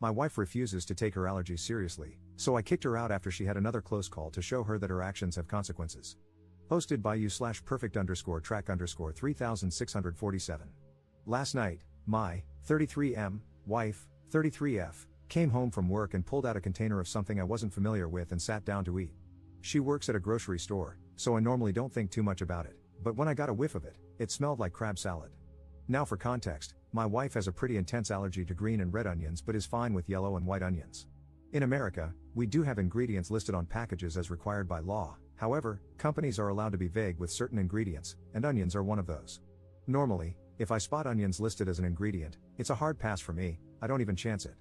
My wife refuses to take her allergies seriously, so I kicked her out after she had another close call to show her that her actions have consequences. Posted by you/perfect_track_3647. Last night, my 33M wife, 33F, came home from work and pulled out a container of something I wasn't familiar with and sat down to eat. She works at a grocery store, so I normally don't think too much about it, but when I got a whiff of it, it smelled like crab salad. Now for context, my wife has a pretty intense allergy to green and red onions but is fine with yellow and white onions. In America, we do have ingredients listed on packages as required by law. However, companies are allowed to be vague with certain ingredients, and onions are one of those. Normally, if I spot onions listed as an ingredient, it's a hard pass for me, I don't even chance it.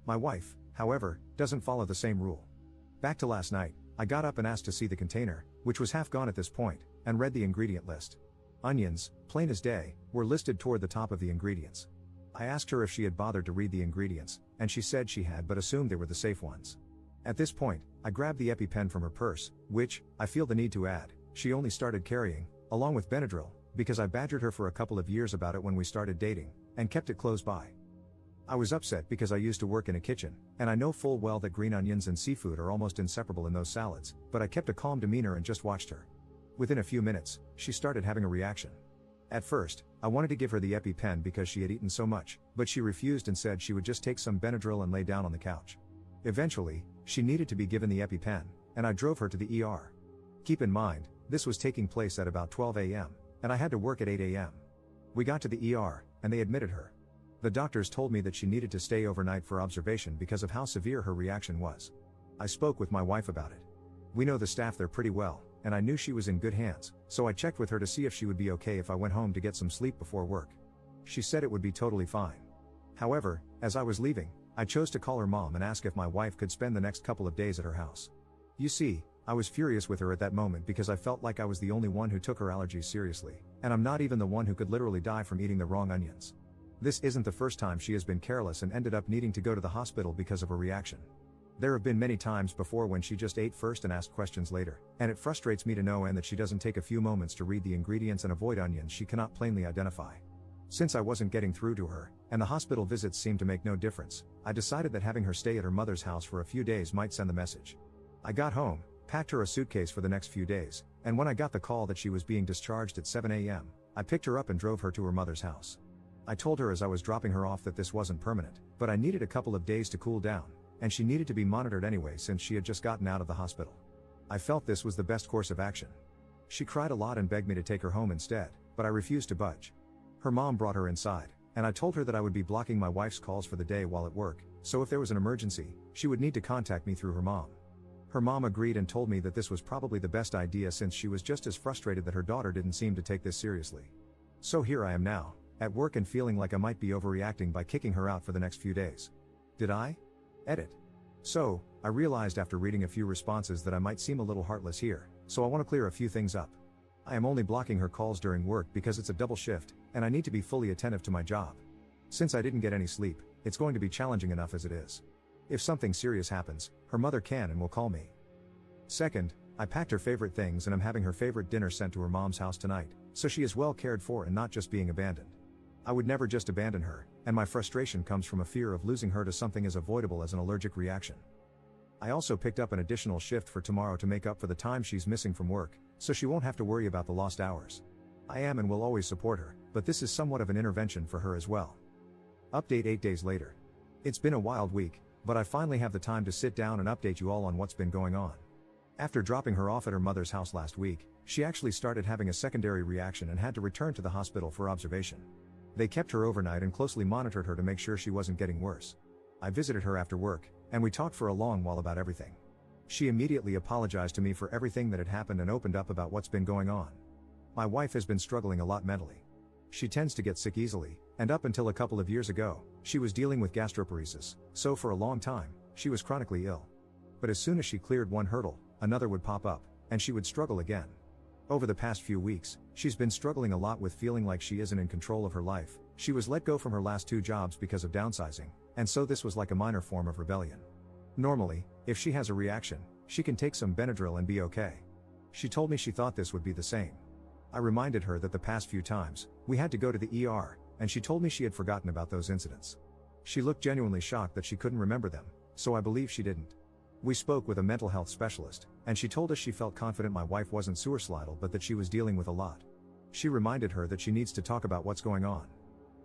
My wife, however, doesn't follow the same rule. Back to last night, I got up and asked to see the container, which was half gone at this point, and read the ingredient list. Onions, plain as day, were listed toward the top of the ingredients. I asked her if she had bothered to read the ingredients, and she said she had but assumed they were the safe ones. At this point, I grabbed the EpiPen from her purse, which, I feel the need to add, she only started carrying, along with Benadryl, because I badgered her for a couple of years about it when we started dating, and kept it close by. I was upset because I used to work in a kitchen, and I know full well that green onions and seafood are almost inseparable in those salads, but I kept a calm demeanor and just watched her. Within a few minutes, she started having a reaction. At first, I wanted to give her the EpiPen because she had eaten so much, but she refused and said she would just take some Benadryl and lay down on the couch. Eventually, she needed to be given the EpiPen, and I drove her to the ER. Keep in mind, this was taking place at about 12 a.m., and I had to work at 8 a.m. We got to the ER, and they admitted her. The doctors told me that she needed to stay overnight for observation because of how severe her reaction was. I spoke with my wife about it. We know the staff there pretty well, and I knew she was in good hands, so I checked with her to see if she would be okay if I went home to get some sleep before work. She said it would be totally fine. However, as I was leaving, I chose to call her mom and ask if my wife could spend the next couple of days at her house. You see, I was furious with her at that moment because I felt like I was the only one who took her allergies seriously, and I'm not even the one who could literally die from eating the wrong onions. This isn't the first time she has been careless and ended up needing to go to the hospital because of her reaction. There have been many times before when she just ate first and asked questions later, and it frustrates me to no end that she doesn't take a few moments to read the ingredients and avoid onions she cannot plainly identify. Since I wasn't getting through to her, and the hospital visits seemed to make no difference, I decided that having her stay at her mother's house for a few days might send the message. I got home, packed her a suitcase for the next few days, and when I got the call that she was being discharged at 7 a.m., I picked her up and drove her to her mother's house. I told her as I was dropping her off that this wasn't permanent, but I needed a couple of days to cool down, and she needed to be monitored anyway since she had just gotten out of the hospital. I felt this was the best course of action. She cried a lot and begged me to take her home instead, but I refused to budge. Her mom brought her inside, and I told her that I would be blocking my wife's calls for the day while at work, so if there was an emergency, she would need to contact me through her mom. Her mom agreed and told me that this was probably the best idea since she was just as frustrated that her daughter didn't seem to take this seriously. So here I am now, at work and feeling like I might be overreacting by kicking her out for the next few days. Did I? Edit. So, I realized after reading a few responses that I might seem a little heartless here, so I want to clear a few things up. I am only blocking her calls during work because it's a double shift, and I need to be fully attentive to my job. Since I didn't get any sleep, it's going to be challenging enough as it is. If something serious happens, her mother can and will call me. Second, I packed her favorite things and I'm having her favorite dinner sent to her mom's house tonight, so she is well cared for and not just being abandoned. I would never just abandon her, and my frustration comes from a fear of losing her to something as avoidable as an allergic reaction. I also picked up an additional shift for tomorrow to make up for the time she's missing from work, so she won't have to worry about the lost hours. I am and will always support her, but this is somewhat of an intervention for her as well. Update 8 days later. It's been a wild week, but I finally have the time to sit down and update you all on what's been going on. After dropping her off at her mother's house last week, she actually started having a secondary reaction and had to return to the hospital for observation. They kept her overnight and closely monitored her to make sure she wasn't getting worse. I visited her after work, and we talked for a long while about everything. She immediately apologized to me for everything that had happened and opened up about what's been going on. My wife has been struggling a lot mentally. She tends to get sick easily, and up until a couple of years ago, she was dealing with gastroparesis, so for a long time, she was chronically ill. But as soon as she cleared one hurdle, another would pop up, and she would struggle again. Over the past few weeks, she's been struggling a lot with feeling like she isn't in control of her life. She was let go from her last 2 jobs because of downsizing, and so this was like a minor form of rebellion. Normally, if she has a reaction, she can take some Benadryl and be okay. She told me she thought this would be the same. I reminded her that the past few times, we had to go to the ER, and she told me she had forgotten about those incidents. She looked genuinely shocked that she couldn't remember them, so I believe she didn't. We spoke with a mental health specialist, and she told us she felt confident my wife wasn't suicidal but that she was dealing with a lot. She reminded her that she needs to talk about what's going on.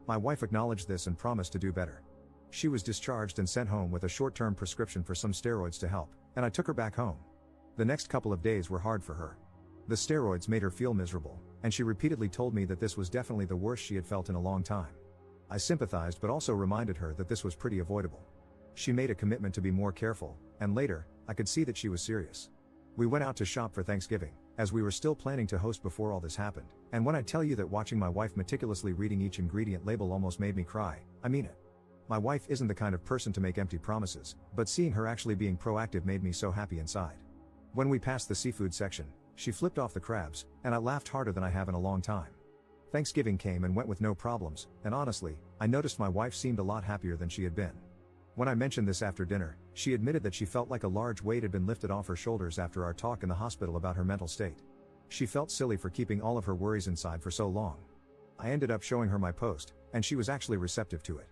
My wife acknowledged this and promised to do better. She was discharged and sent home with a short-term prescription for some steroids to help, and I took her back home. The next couple of days were hard for her. The steroids made her feel miserable, and she repeatedly told me that this was definitely the worst she had felt in a long time. I sympathized but also reminded her that this was pretty avoidable. She made a commitment to be more careful, and later, I could see that she was serious. We went out to shop for Thanksgiving, as we were still planning to host before all this happened, and when I tell you that watching my wife meticulously reading each ingredient label almost made me cry, I mean it. My wife isn't the kind of person to make empty promises, but seeing her actually being proactive made me so happy inside. When we passed the seafood section, she flipped off the crabs, and I laughed harder than I have in a long time. Thanksgiving came and went with no problems, and honestly, I noticed my wife seemed a lot happier than she had been. When I mentioned this after dinner, she admitted that she felt like a large weight had been lifted off her shoulders after our talk in the hospital about her mental state. She felt silly for keeping all of her worries inside for so long. I ended up showing her my post, and she was actually receptive to it.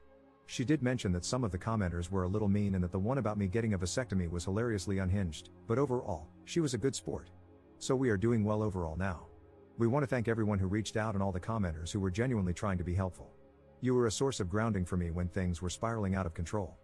She did mention that some of the commenters were a little mean and that the one about me getting a vasectomy was hilariously unhinged, but overall, she was a good sport. So we are doing well overall now. We want to thank everyone who reached out and all the commenters who were genuinely trying to be helpful. You were a source of grounding for me when things were spiraling out of control.